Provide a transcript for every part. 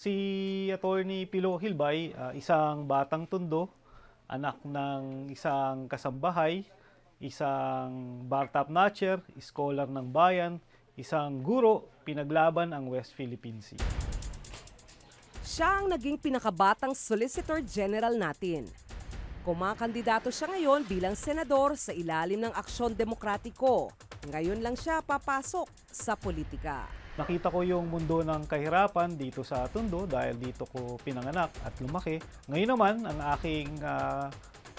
Si Attorney Pilo Hilbay, isang batang tondo, anak ng isang kasambahay, isang bar top notcher, scholar ng bayan, isang guro, pinaglaban ang West Philippine Sea. Siya ang naging pinakabatang Solicitor General natin. Kumakandidato siya ngayon bilang senador sa ilalim ng Aksyon Demokratiko. Ngayon lang siya papasok sa politika. Nakita ko yung mundo ng kahirapan dito sa Tondo dahil dito ko pinanganak at lumaki. Ngayon naman, ang aking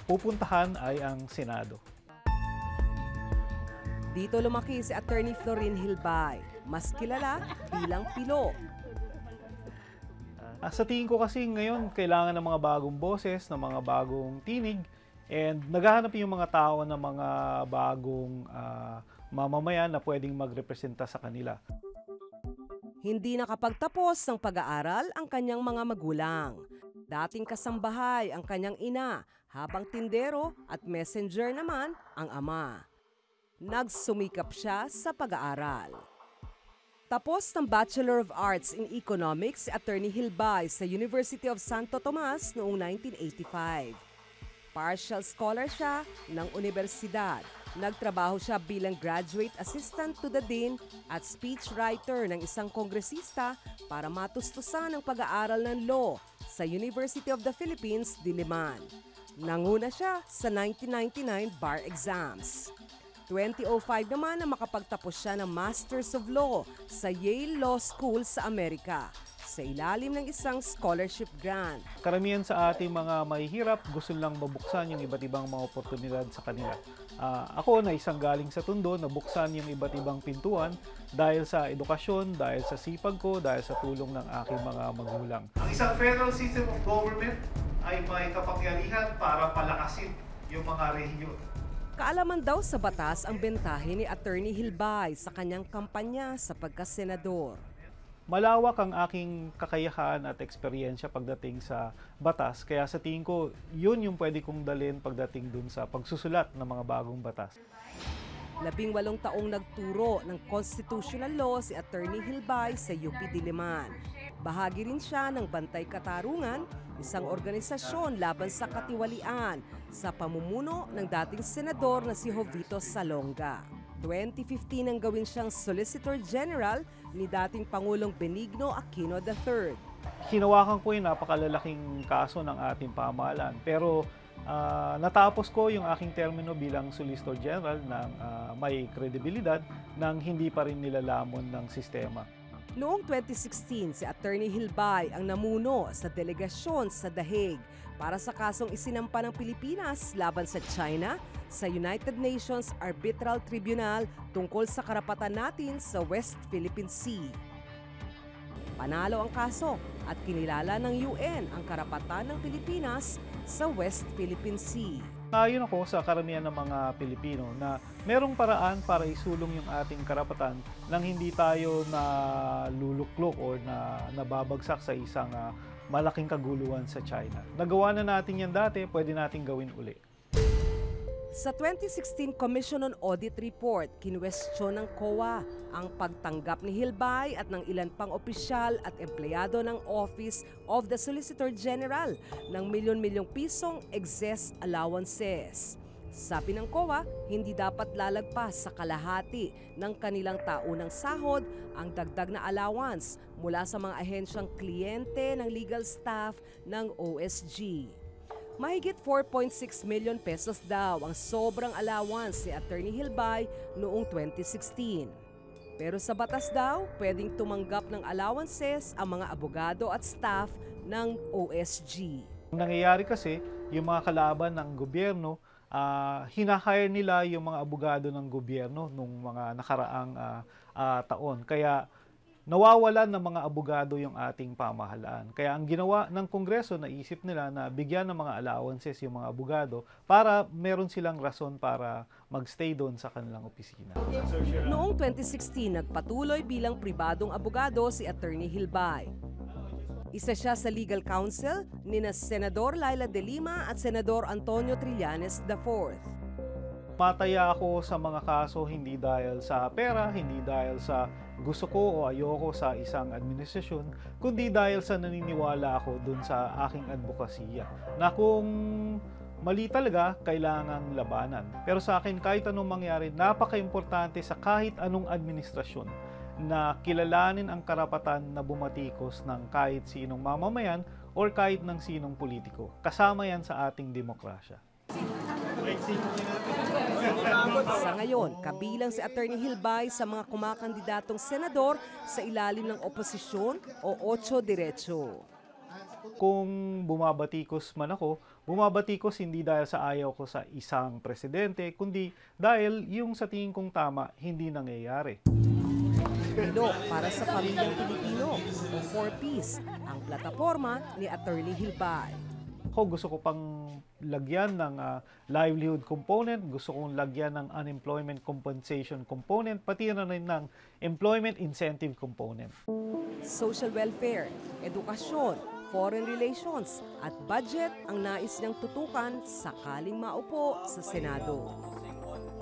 pupuntahan ay ang Senado. Dito lumaki si Attorney Florin Hilbay, mas kilala bilang Pilo. Sa tingin ko kasi ngayon, kailangan ng mga bagong boses, ng mga bagong tinig, and naghahanap yung mga tao ng mga bagong mamamayan na pwedeng magrepresenta sa kanila. Hindi nakapagtapos ng pag-aaral ang kanyang mga magulang. Dating kasambahay ang kanyang ina, habang tindero at messenger naman ang ama. Nagsumikap siya sa pag-aaral. Tapos ng Bachelor of Arts in Economics si Attorney Hilbay sa University of Santo Tomas noong 1985. Partial scholar siya ng universidad. Nagtrabaho siya bilang graduate assistant to the dean at speechwriter ng isang kongresista para matustusan ang pag-aaral ng law sa University of the Philippines, Diliman. Nanguna siya sa 1999 bar exams. 2005 naman na makapagtapos siya ng Masters of Law sa Yale Law School sa Amerika sa ilalim ng isang scholarship grant. Karamihan sa ating mga mahihirap, gusto lang mabuksan yung iba't ibang mga oportunidad sa kanila. Ako na isang galing sa Tondo, nabuksan yung iba't ibang pintuan dahil sa edukasyon, dahil sa sipag ko, dahil sa tulong ng aking mga magulang. Ang isang federal system of government ay may kapangyarihan para palakasin yung mga rehiyon. Kaalaman daw sa batas ang bentahe ni Attorney Hilbay sa kanyang kampanya sa pagkasenador. Malawak ang aking kakayahan at eksperyensya pagdating sa batas, kaya sa tingin ko, yun yung pwede kong dalhin pagdating dun sa pagsusulat ng mga bagong batas. 18 taong nagturo ng constitutional law si Attorney Hilbay sa UP Diliman. Bahagi rin siya ng Bantay Katarungan, isang organisasyon laban sa katiwalian sa pamumuno ng dating senador na si Jovito Salonga. 2015 nang gawin siyang Solicitor General ni dating Pangulong Benigno Aquino III. Hinawakan ko yung napakalalaking kaso ng ating pamahalaan, pero natapos ko yung aking termino bilang Solicitor General ng may kredibilidad nang hindi pa rin nilalamon ng sistema. Noong 2016, si Attorney Hilbay ang namuno sa delegasyon sa The Hague para sa kasong isinampa ng Pilipinas laban sa China sa United Nations Arbitral Tribunal tungkol sa karapatan natin sa West Philippine Sea. Panalo ang kaso at kinilala ng UN ang karapatan ng Pilipinas sa West Philippine Sea. Ayon ako sa karamihan ng mga Pilipino na merong paraan para isulong yung ating karapatan nang hindi tayo naluluklok o nababagsak sa isang malaking kaguluhan sa China. Nagawa na natin yan dati, pwede natin gawin uli. Sa 2016 Commission on Audit Report, kinwestiyon ng COA ang pagtanggap ni Hilbay at ng ilan pang opisyal at empleyado ng Office of the Solicitor General ng milyon-milyong pisong excess allowances. Sabi ng COA, hindi dapat lalagpas sa kalahati ng kanilang taunang sahod ang dagdag na allowance mula sa mga ahensyang kliyente ng legal staff ng OSG. Mahigit 4.6 million pesos daw ang sobrang allowance si Attorney Hilbay noong 2016. Pero sa batas daw, pwedeng tumanggap ng allowances ang mga abogado at staff ng OSG. Ang nangyayari kasi, yung mga kalaban ng gobyerno, hinahire nila yung mga abogado ng gobyerno nung mga nakaraang taon. Kaya nawawalan ng mga abogado yung ating pamahalaan. Kaya ang ginawa ng Kongreso, naisip nila na bigyan ng mga allowances yung mga abogado para meron silang rason para magstay doon sa kanilang opisina. Noong 2016, nagpatuloy bilang pribadong abogado si Attorney Hilbay. Isa siya sa legal counsel ni Senador Laila de Lima at Senador Antonio Trillanes IV. Mataya ako sa mga kaso hindi dahil sa pera, hindi dahil sa gusto ko o ayoko sa isang administrasyon, kundi dahil sa naniniwala ako dun sa aking advokasya na kung mali talaga, kailangang labanan. Pero sa akin, kahit anong mangyari, napaka-importante sa kahit anong administrasyon na kilalanin ang karapatan na bumatikos ng kahit sinong mamamayan or kahit ng sinong politiko. Kasama yan sa ating demokrasya. Sa ngayon, kabilang si Attorney Hilbay sa mga kumakandidatong senador sa ilalim ng oposisyon o Ocho Diretso. Kung bumabatikos man ako, bumabatikos hindi dahil sa ayaw ko sa isang presidente, kundi dahil yung sa tingin kong tama, hindi nangyayari. Bilo para sa Pamilyang Pilipino o 4Ps, ang plataforma ni Attorney Hilbay. Ako gusto ko pang lagyan ng livelihood component, gusto kong lagyan ng unemployment compensation component, pati na rin ng employment incentive component. Social welfare, edukasyon, foreign relations at budget ang nais niyang tutukan sakaling maupo sa Senado.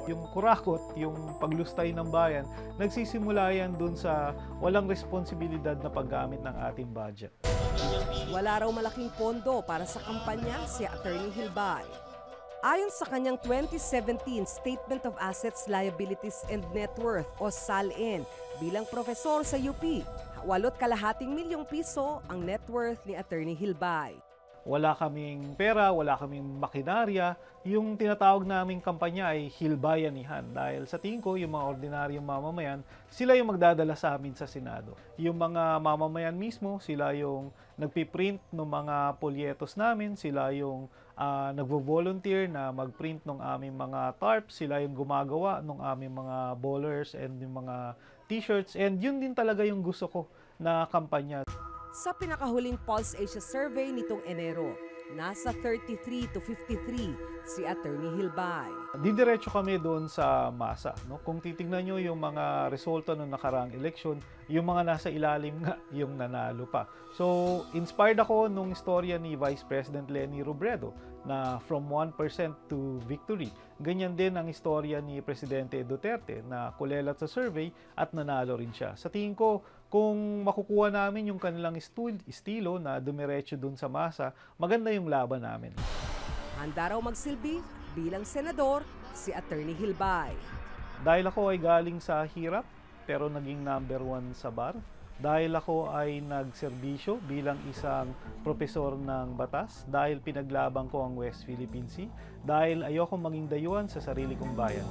Yung kurakot, yung paglustay ng bayan, nagsisimula yan dun sa walang responsibilidad na paggamit ng ating budget. Wala raw malaking pondo para sa kampanya si Attorney Hilbay. Ayon sa kanyang 2017 Statement of Assets, Liabilities and Net Worth o SALN, bilang profesor sa UP, 8,2 milyong piso ang net worth ni Attorney Hilbay. Wala kaming pera, wala kaming makinarya. Yung tinatawag naming kampanya ay Hilbayanihan dahil sa tingin ko yung mga ordinaryong mamamayan, sila yung magdadala sa amin sa Senado. Yung mga mamamayan mismo, sila yung nagpiprint ng mga polyetos namin, sila yung nagvo-volunteer na magprint ng aming mga tarps, sila yung gumagawa ng aming mga bowlers and yung mga t-shirts, and yun din talaga yung gusto ko na kampanya. Sa pinakahuling Pulse Asia survey nitong Enero, nasa 33 to 53 si Attorney Hilbay. Didiretso kami doon sa masa. No? Kung titingnan nyo yung mga resulta ng nakaraang eleksyon, yung mga nasa ilalim nga yung nanalo pa. So, inspired ako nung istorya ni Vice President Leni Robredo na from 1% to victory. Ganyan din ang istorya ni Presidente Duterte na kulelat sa survey at nanalo rin siya. Sa tingin ko, kung makukuha namin yung kanilang estilo na dumiretso dun sa masa, maganda yung laban namin. Handa raw magsilbi bilang senador si Attorney Hilbay. Dahil ako ay galing sa hirap, pero naging number 1 sa bar. Dahil ako ay nagserbisyo bilang isang propesor ng batas. Dahil pinaglaban ko ang West Philippine Sea. Dahil ayoko maging dayuhan sa sarili kong bayan.